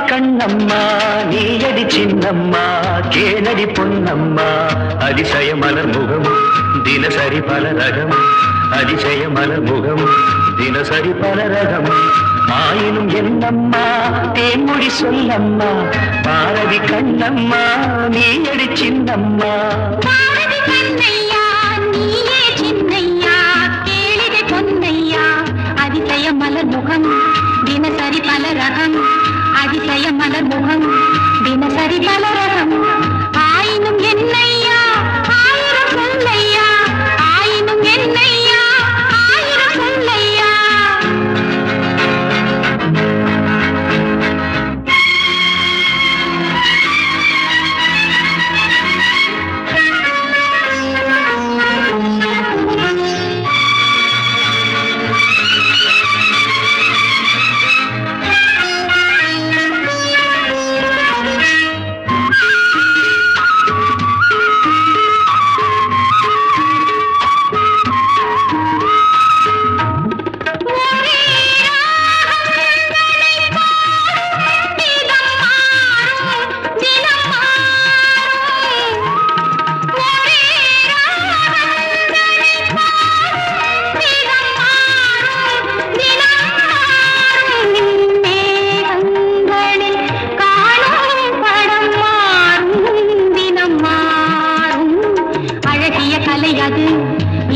கண்ணம்மா நீயடி சின்னம்மா கேளடி பொன்னம்மா அதிசய மலர் முகம் தினசரி பல ரகம் அதிசய மலர் முகம் தினசரி பல ரகம் ஆயினும் என்னம்மா தேன்மொழி சொல்லம்மா பாரதி கண்ணம்மா நீயடி சின்னம்மா அதிசய மலர் முகம் தினசரி பல ரகம் அதிசய மலர் முகம் தினசரி பல ரகம் ஆயினும் என்னையா ஆயிரம் சொல்லையா ஆயினும் என்னையா ஆயிரம் சொல்லையா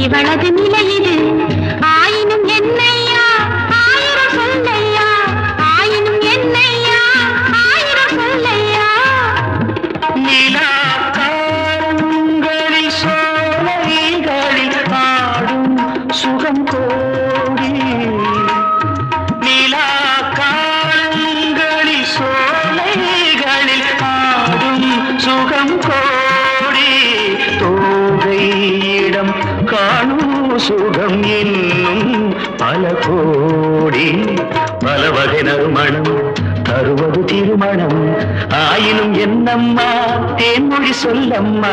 இவளது நிலை இது ஆயினும் என்னையா ஆயிரம் சொல்லையா ஆயினும் என்னையா ஆயிரம் சொல்லையா நிலா காலங்களில் சோலைகளில் ஆடும் சுகம் கோடி நிலா காலங்களில் சோலைகளில் ஆடும் சுகம் கோடி தோகையிடம் காணும் சுகம் இன்னும் பல கோடி பல வகை நறுமணம் தருவது திருமணம் ஆயினும் என்னம்மா தேன்மொழி சொல்லம்மா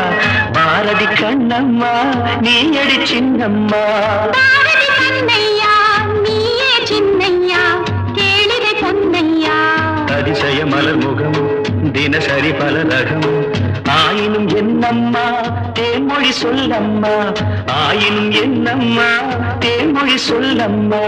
பாரதி கண்ணம்மா நீயடி சின்னம்மா அதிசய மலர் முகம் தினசரி பல ரகம் ஆயினும் என்னம்மா தேன்மொழி சொல்லம்மா ஆயினும் என்னம்மா தேன்மொழி சொல்லம்மா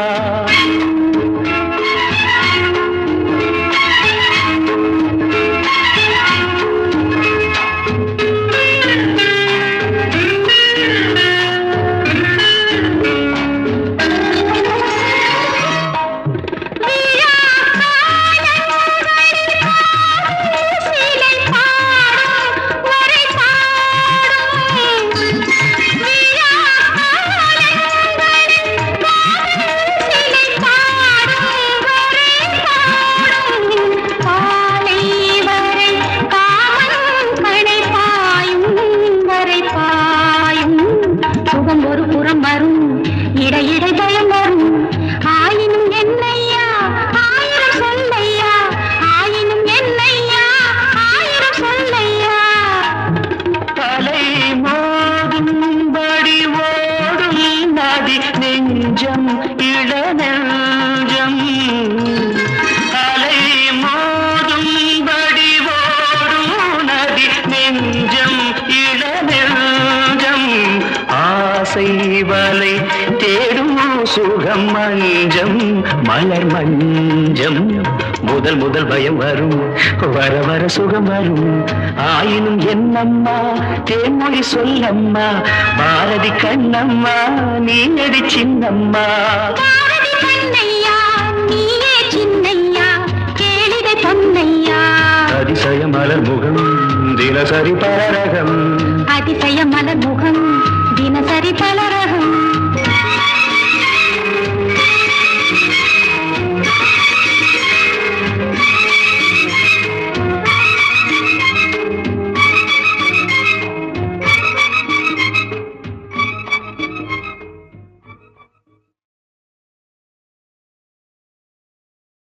நெஞ்சம் இளநெஞ்சம் அலை மோதும்படி ஓடும் நதி நெஞ்சம் இளநெஞ்சம் ஆசை வலை தேடும் சுகம் மஞ்சம் மலர் மஞ்சம் முதல் முதல் பயம் வரும் வர வர சுகம் வரும் ஆயினும் என்னம்மா தேன்மொழி சொல்லம்மா பாரதி கண்ணம்மா நீயடி சின்னம்மா அதிசய மலர் முகம் தினசரி பரரகம் அதிசய மலர் முகம் தினசரி